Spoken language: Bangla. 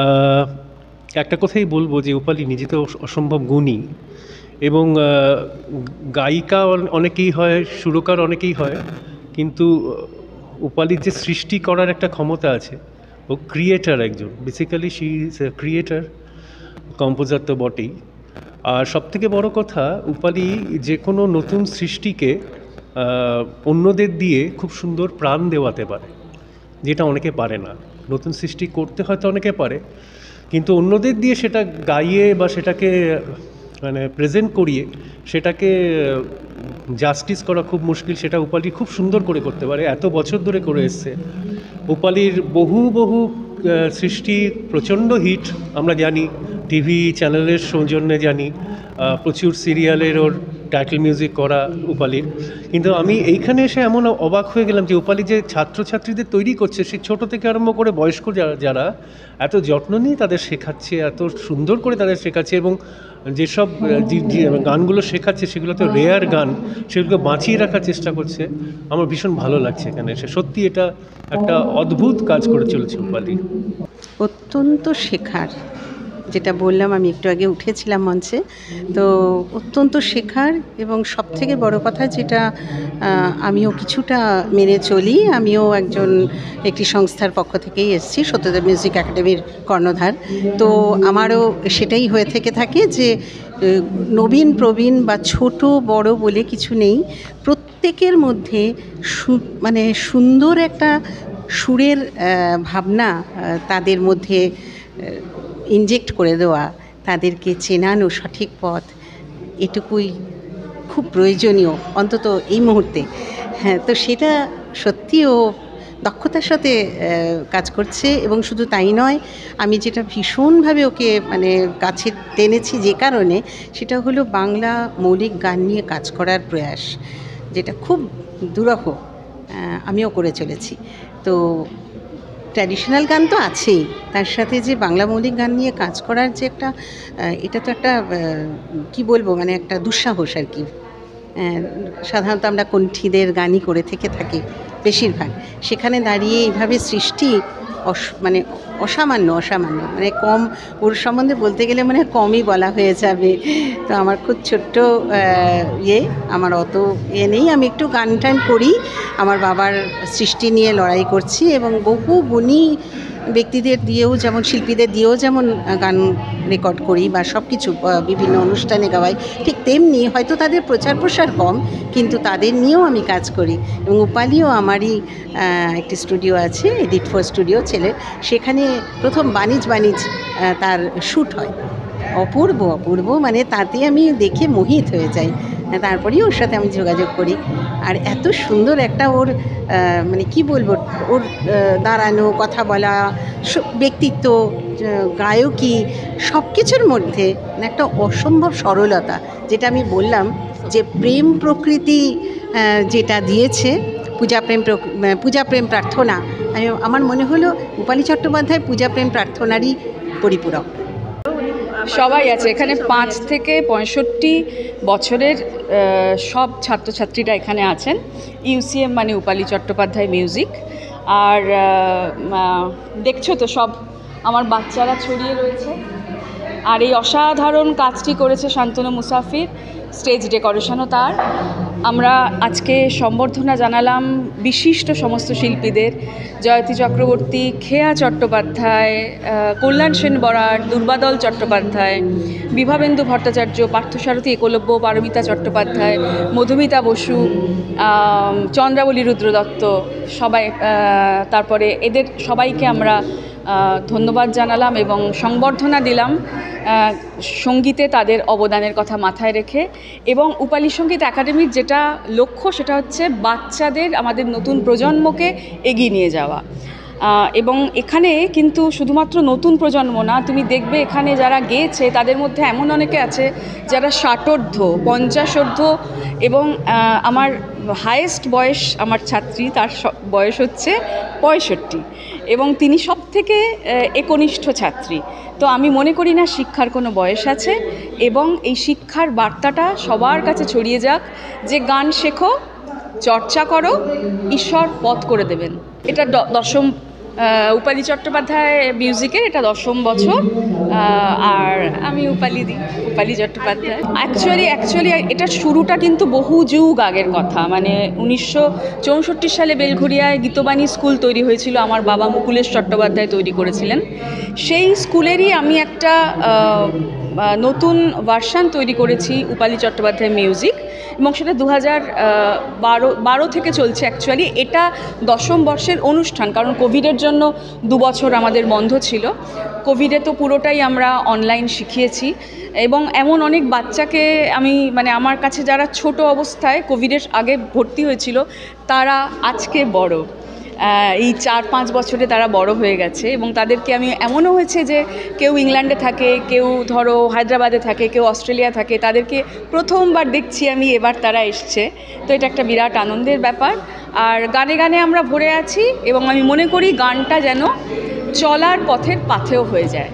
আহ, একটা কথাই বলবো যে উপালি নিজে তো অসম্ভব গুণী এবং গায়িকা অনেকেই হয়, সুরকার অনেকেই হয়, কিন্তু উপালির যে সৃষ্টি করার একটা ক্ষমতা আছে, ও ক্রিয়েটার একজন, basically she is a creator, composer তো বটেই। আর সবথেকে বড় কথা, উপালি যে কোনো নতুন সৃষ্টিকে অন্যদের দিয়ে খুব সুন্দর প্রাণ দেওয়াতে পারে, যেটা অনেকে পারে না। নতুন সৃষ্টি করতে হয়তো অনেকে পারে, কিন্তু অন্যদের দিয়ে সেটা গাইয়ে বা সেটাকে মানে প্রেজেন্ট করিয়ে সেটাকে জাস্টিস করা খুব মুশকিল। সেটা উপালি খুব সুন্দর করে করতে পারে, এত বছর ধরে করে এসছে। উপালির বহু বহু সৃষ্টি প্রচণ্ড হিট, আমরা জানি, টিভি চ্যানেলের সৌজন্যে জানি, প্রচুর সিরিয়ালের ওর টাইটেল মিউজিক করা উপালির। কিন্তু আমি এইখানে এসে এমন অবাক হয়ে গেলাম যে উপালি যে ছাত্রছাত্রীদের তৈরি করছে, সে ছোট থেকে আরম্ভ করে বয়স্ক যারা এত যত্ন নিয়ে তাদের শেখাচ্ছে, এত সুন্দর করে তাদের শেখাচ্ছে, এবং যেসব যে গানগুলো শেখাচ্ছে সেগুলো তো রেয়ার গান, সেগুলোকে বাঁচিয়ে রাখার চেষ্টা করছে। আমার ভীষণ ভালো লাগছে এখানে এসে, সত্যি এটা একটা অদ্ভুত কাজ করে চলেছে উপালি। অত্যন্ত শেখার, যেটা বললাম আমি একটু আগে উঠেছিলাম মঞ্চে, তো অত্যন্ত শেখার। এবং সবথেকে বড় কথা যেটা আমিও কিছুটা মেনে চলি, আমিও একটি সংস্থার পক্ষ থেকেই এসেছি, সত্যদেব মিউজিক একাডেমির কর্ণধার। তো আমারও সেটাই হয়ে থেকে থাকে যে নবীন প্রবীণ বা ছোট বড় বলে কিছু নেই, প্রত্যেকের মধ্যে মানে সুন্দর একটা সুরের ভাবনা তাদের মধ্যে ইনজেক্ট করে দেওয়া, তাদেরকে চেনানো সঠিক পথ, এটুকুই খুব প্রয়োজনীয় অন্তত এই মুহূর্তে। হ্যাঁ, তো সেটা সত্যিও দক্ষতার সাথে কাজ করছে। এবং শুধু তাই নয়, আমি যেটা ভীষণভাবে ওকে মানে কাছে টেনেছি যে কারণে, সেটা হলো বাংলা মৌলিক গান নিয়ে কাজ করার প্রয়াস, যেটা খুব দুরূহ আমিও করে চলেছি। তো ট্র্যাডিশনাল গান তো আছেই, তার সাথে যে বাংলা মৌলিক গান নিয়ে কাজ করার যে একটা এটা তো একটা কি বলবো, মানে একটা দুঃসাহস আর কি। সাধারণত আমরা কণ্ঠীদের গানই করে থেকে থাকি বেশিরভাগ, সেখানে দাঁড়িয়ে এইভাবে সৃষ্টি মানে অসামান্য মানে কম, ওর সম্বন্ধে বলতে গেলে মানে কমই বলা হয়ে যাবে। তো আমার খুব ছোট্ট আমার অত নেই, আমি একটু গান টান করি, আমার বাবার সৃষ্টি নিয়ে লড়াই করছি, এবং বহু গুণী ব্যক্তিদের দিয়েও, যেমন শিল্পীদের দিয়েও যেমন গান রেকর্ড করি বা সব কিছু বিভিন্ন অনুষ্ঠানে গাওয়াই, ঠিক তেমনি হয়তো তাদের প্রচার প্রসার কম, কিন্তু তাদের নিয়েও আমি কাজ করি। এবং উপালিও আমারই একটি স্টুডিও আছে, এডিট ফর স্টুডিও ছেলের, সেখানে প্রথম বাণিজ তার শ্যুট হয়। অপূর্ব, মানে তাতে আমি দেখে মোহিত হয়ে যাই, তারপরেই ওর সাথে আমি যোগাযোগ করি। আর এত সুন্দর একটা ওর মানে কি বলবো, ওর দাঁড়ানো, কথা বলা, ব্যক্তিত্ব, গায়কী, সব কিছুর মধ্যে একটা অসম্ভব সরলতা, যেটা আমি বললাম যে প্রেম প্রকৃতি যেটা দিয়েছে, পূজা প্রেম প্রার্থনা, আমার মনে হলো উপালি চট্টোপাধ্যায় পূজা প্রেম প্রার্থনারই পরিপূরক। সবাই আছে এখানে, 5 থেকে 65 বছরের সব ছাত্রছাত্রীরা এখানে আছেন। ইউসিএম মানে উপালি চট্টোপাধ্যায় মিউজিক। আর দেখছো তো সব আমার বাচ্চারা ছড়িয়ে রয়েছে। আর এই অসাধারণ কাজটি করেছে শান্তনু মুসাফির, স্টেজ ডেকোরেশনও তার। আমরা আজকে সম্বর্ধনা জানালাম বিশিষ্ট সমস্ত শিল্পীদের, জয়তী চক্রবর্তী, খেয়া চট্টোপাধ্যায়, কল্যাণ সেন বরাড়, দুর্বাদল চট্টোপাধ্যায়, বিভাবেন্দু ভট্টাচার্য, পার্থসারথী একলব্য, পারমিতা চট্টোপাধ্যায়, মধুমিতা বসু, চন্দ্রাবলী রুদ্র দত্ত, সবাই। তারপরে এদের সবাইকে আমরা ধন্যবাদ জানালাম এবং সংবর্ধনা দিলাম সঙ্গীতে তাদের অবদানের কথা মাথায় রেখে। এবং উপালি সঙ্গীত একাডেমির যেটা লক্ষ্য, সেটা হচ্ছে বাচ্চাদের, আমাদের নতুন প্রজন্মকে এগিয়ে নিয়ে যাওয়া। এবং এখানে কিন্তু শুধুমাত্র নতুন প্রজন্ম না, তুমি দেখবে এখানে যারা গেয়েছে তাদের মধ্যে এমন অনেকে আছে যারা 60 50 এবং আমার হায়েস্ট বয়স আমার ছাত্রী, তার বয়স হচ্ছে 65, এবং তিনি সব থেকে একনিষ্ঠ ছাত্রী। তো আমি মনে করি না শিক্ষার কোনো বয়স আছে, এবং এই শিক্ষার বার্তাটা সবার কাছে ছড়িয়ে যাক যে গান শেখো, চর্চা করো, ঈশ্বর পথ করে দেবেন। এটা 10ম উপালি চট্টোপাধ্যায় মিউজিকের এটা 10ম বছর, আর আমি উপালি দিই, উপালি চট্টোপাধ্যায়। অ্যাকচুয়ালি এটার শুরুটা কিন্তু বহু যুগ আগের কথা, মানে 1964 সালে বেলঘরিয়ায় গীতবাণী স্কুল তৈরি হয়েছিল, আমার বাবা মুকুলেশ চট্টোপাধ্যায় তৈরি করেছিলেন। সেই স্কুলেরই আমি একটা নতুন ভার্সান তৈরি করেছি উপালি চট্টোপাধ্যায় মিউজিক, এবং সেটা 2012 থেকে চলছে। অ্যাকচুয়ালি এটা 10ম বর্ষের অনুষ্ঠান, কারণ কোভিডের জন্য 2 বছর আমাদের বন্ধ ছিল। কোভিডে তো পুরোটাই আমরা অনলাইন শিখিয়েছি, এবং এমন অনেক বাচ্চাকে আমি মানে আমার কাছে যারা ছোট অবস্থায় কোভিডের আগে ভর্তি হয়েছিল তারা আজকে বড়, এই 4-5 বছরে তারা বড় হয়ে গেছে, এবং তাদেরকে আমি এমনও হয়েছে যে কেউ ইংল্যান্ডে থাকে, কেউ ধরো হায়দ্রাবাদে থাকে, কেউ অস্ট্রেলিয়া থাকে, তাদেরকে প্রথমবার দেখছি আমি, এবার তারা এসছে। তো এটা একটা বিরাট আনন্দের ব্যাপার। আর গানে গানে আমরা ভরে আছি, এবং আমি মনে করি গানটা যেন চলার পথের পাথেয় হয়ে যায়।